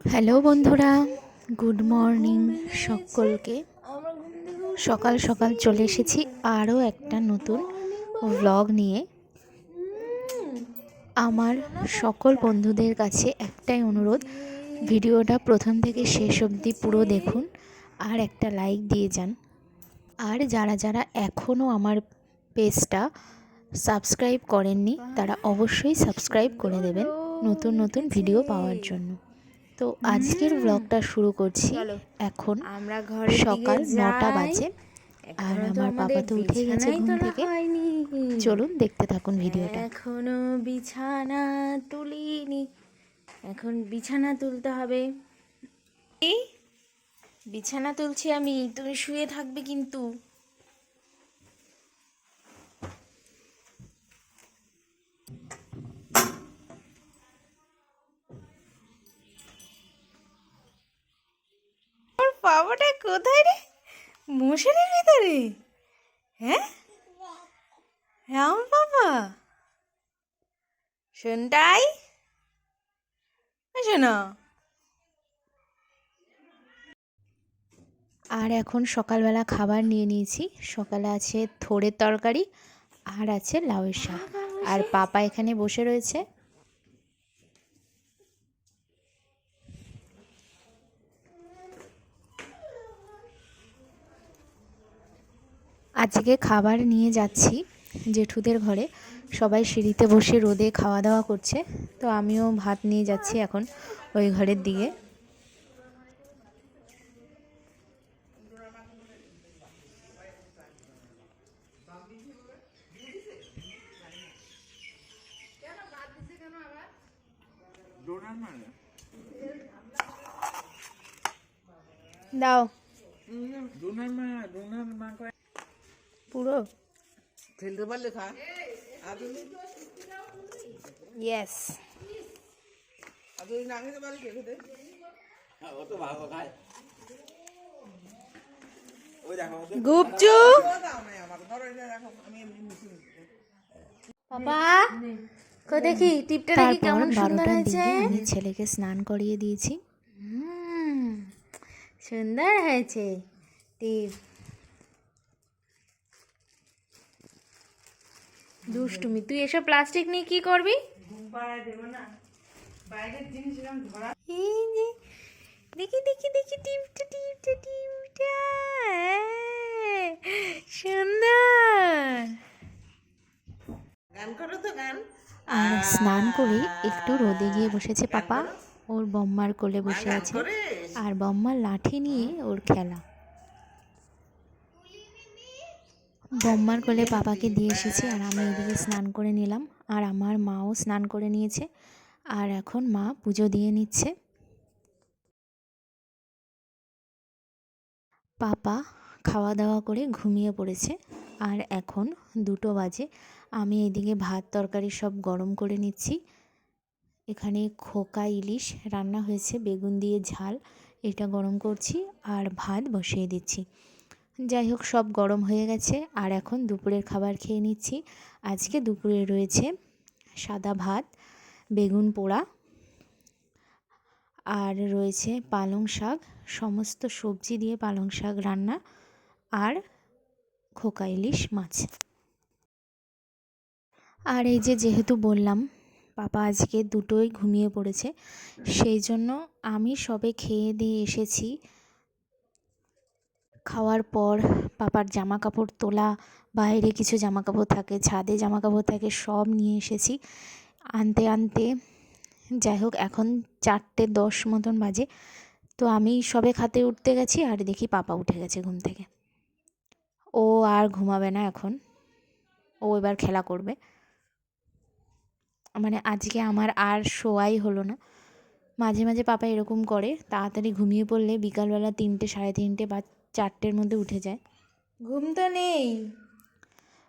Hello বন্ধুরা, good morning সকলকে। সকাল সকাল চলে এসেছি আরও একটা নতুন ভ্লগ নিয়ে। আমার সকল বন্ধুদের কাছে একটাই অনুরোধ, ভিডিওটা প্রথম থেকে শেষ অবধি পুরো দেখুন আর একটা লাইক দিয়ে যান। আর যারা যারা এখনও আমার পেজটা সাবস্ক্রাইব করেননি তারা অবশ্যই সাবস্ক্রাইব করে দেবেন নতুন নতুন ভিডিও পাওয়ার জন্য। তো আজকের ব্লগটা শুরু করছি। এখন আমরা ঘরে সকাল 9টা বাজে আর আমার পাপা তো উঠে গেছে ঘুম থেকে। চলুন দেখতে থাকুন ভিডিওটা। এখনো বিছানা তুলিনি, এখন বিছানা তুলতে হবে। এই বিছানা তুলছি আমি, তুমি শুয়ে থাকবে কিন্তু। বাবাটা কোথায় রে? মশারির ভিতরে? হ্যাঁ রাম বাবা, শোনটাই শোনা। আর এখন সকালবেলা খাবার নিয়ে নিয়েছি। সকালে আছে থোড়ের তরকারি আর আছে লাউয়ের শাক। আর পাপা এখানে বসে রয়েছে। আজকে খাবার নিয়ে যাচ্ছি জেঠুদের ঘরে। সবাই সিঁড়িতে বসে রোদে খাওয়া দাওয়া করছে, তো আমিও ভাত নিয়ে যাচ্ছি এখন ওই ঘরের দিকে। দাও পুরো ফেলতে পারলে খা। ইয়েস। গুপচুপ বাবা, কো দেখি টিপটা দেখি কেমন সুন্দর হয়েছে। আমি ছেলেকে স্নান করিয়ে দিয়েছি। সুন্দর হয়েছে টিপ। দুষ্টুমি, তুই এসব প্লাস্টিক নিয়ে কি করবি? এই যে, দেখি দেখি দেখি টিপটা টিপটা টিপটা সুন্দর। গান করো তো গান। আর স্নান করে একটু রোদে গিয়ে বসেছে পাপা। ওর বম্মার কোলে বসে আছে আর বম্মার লাঠি নিয়ে ওর খেলা। বম্মার কোলে পাপাকে দিয়ে এসেছি আর আমি এদিকে স্নান করে নিলাম। আর আমার মাও স্নান করে নিয়েছে আর এখন মা পুজো দিয়ে নিচ্ছে। পাপা খাওয়া দাওয়া করে ঘুমিয়ে পড়েছে আর এখন 2টো বাজে। আমি এদিকে ভাত তরকারি সব গরম করে নিচ্ছি। এখানে খোকা ইলিশ রান্না হয়েছে, বেগুন দিয়ে ঝাল, এটা গরম করছি আর ভাত বসিয়ে দিচ্ছি। যাই হোক, সব গরম হয়ে গেছে আর এখন দুপুরের খাবার খেয়ে নিচ্ছি। আজকে দুপুরে রয়েছে সাদা ভাত, বেগুন পোড়া আর রয়েছে পালং শাক, সমস্ত সবজি দিয়ে পালং শাক রান্না আর খোকা ইলিশ মাছ। আর এই যে যেহেতু বললাম পাপা আজকে দুটোই ঘুমিয়ে পড়েছে, সেই জন্য আমি সবে খেয়ে দিয়ে এসেছি। খাওয়ার পর পাপার জামা কাপড় তোলা, বাইরে কিছু জামা কাপড় থাকে, ছাদে জামা কাপড় থাকে, সব নিয়ে এসেছি আনতে আনতে। যাই হোক, এখন 4:10 মতন বাজে। তো আমি সবে খাতে উঠতে গেছি আর দেখি পাপা উঠে গেছে ঘুম থেকে। ও আর ঘুমাবে না এখন, ও এবার খেলা করবে। মানে আজকে আমার আর শোয়াই হলো না। মাঝে মাঝে পাপা এরকম করে, তাড়াতাড়ি ঘুমিয়ে পড়লে বিকালবেলা 3টে, 3:30 বা 4টের মধ্যে উঠে যায়। ঘুম তো নেই।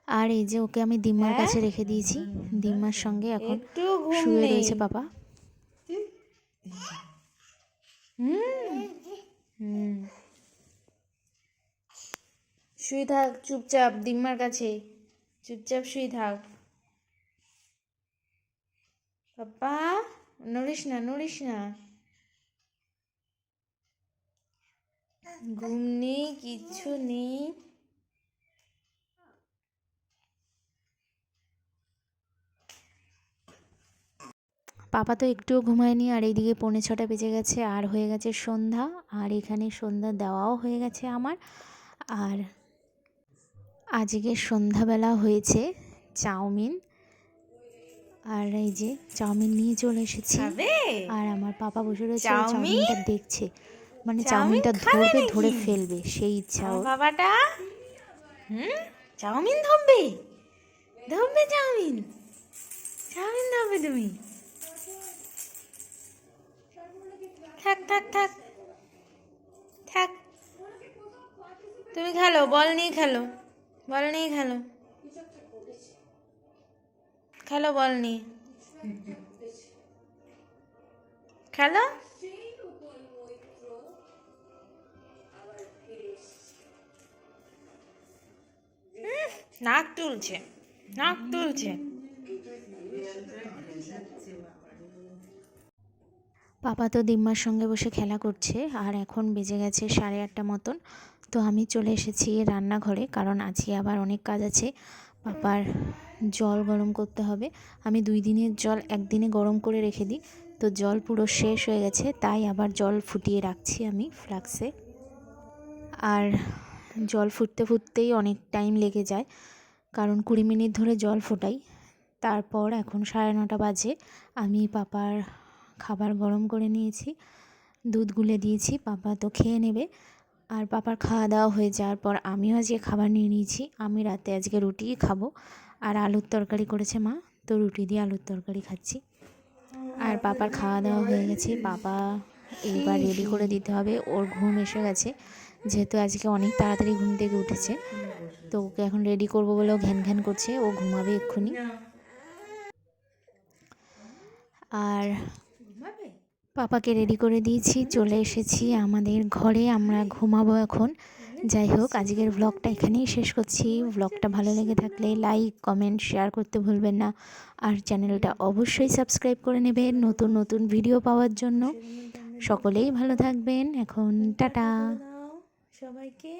আর এই যে ওকে আমি দিম্মার কাছে রেখে দিয়েছি, দিম্মার সঙ্গে এখন একটু ঘুম শুয়ে নেই। রয়েছে পাপা। শুয়ে থাক চুপচাপ, দিম্মার কাছে চুপচাপ শুয়ে থাক। পাপা নড়িস না, নড়িস না। ঘুম নেই, কিচ্ছু নেই। পাপা তো একটুও ঘুমায়নি, আর এইদিকে 6:45 বেজে গেছে, আর হয়ে গেছে সন্ধ্যা। আর এখানে সন্ধ্যা দেওয়াও হয়ে গেছে আমার। আর আজকে সন্ধ্যাবেলা হয়েছে চাউমিন, আর এই যে চাউমিন নিয়ে চলে এসেছি। আর আমার পাপা বসে রয়েছে, ও চাউমিনটা দেখছে, মানে চাউমিনটা ধরবে, ধরে ফেলবে, সেই ইচ্ছা ওর। বাবাটা চাউমিন ধরবে, ধরবে চাউমিন, চাউমিন ধরবে তুমি। থাক থাক থাক থাক, তুমি খেলো, বল নিয়ে খেলো, বল নিয়ে খেলো, খেলো বল নিয়ে খেলো। নাক তুলছে, নাক তুলছে। পাপা তো দিম্মার সঙ্গে বসে খেলা করছে, আর এখন বেজে গেছে 8:30 মতন। তো আমি চলে এসেছি রান্নাঘরে, কারণ আজকে আবার অনেক কাজ আছে। পাপার জল গরম করতে হবে। আমি 2 দিনের জল একদিনে গরম করে রেখে দিই, তো জল পুরো শেষ হয়ে গেছে, তাই আবার জল ফুটিয়ে রাখছি আমি ফ্লাক্সে। আর জল ফুটতে ফুটতেই অনেক টাইম লেগে যায়, কারণ 20 মিনিট ধরে জল ফোটাই। তারপর এখন 9:30 বাজে, আমি পাপার খাবার গরম করে নিয়েছি, দুধ গুলে দিয়েছি, পাপা তো খেয়ে নেবে। আর পাপার খাওয়া দাওয়া হয়ে যাওয়ার পর আমিও আজকে খাবার নিয়ে নিয়েছি। আমি রাতে আজকে রুটিই খাবো, আর আলুর তরকারি করেছে মা, তো রুটি দিয়ে আলুর তরকারি খাচ্ছি। আর পাপার খাওয়া দাওয়া হয়ে গেছে, পাপা এইবার রেডি করে দিতে হবে, ওর ঘুম এসে গেছে, যেহেতু আজকে অনেক তাড়াতাড়ি ঘুম থেকে উঠেছে, তো ওকে এখন রেডি করবো বলেও ঘ্যান ঘ্যান করছে, ও ঘুমাবে এক্ষুনি। আর পাপাকে রেডি করে দিয়েছি, চলে এসেছি আমাদের ঘরে, আমরা ঘুমাবো এখন। যাই হোক, আজকের ব্লগটা এখানেই শেষ করছি। ব্লগটা ভালো লেগে থাকলে লাইক, কমেন্ট, শেয়ার করতে ভুলবেন না, আর চ্যানেলটা অবশ্যই সাবস্ক্রাইব করে নেবেন নতুন নতুন ভিডিও পাওয়ার জন্য। সকলেই ভালো থাকবেন, এখন টাটা। সবাইকে।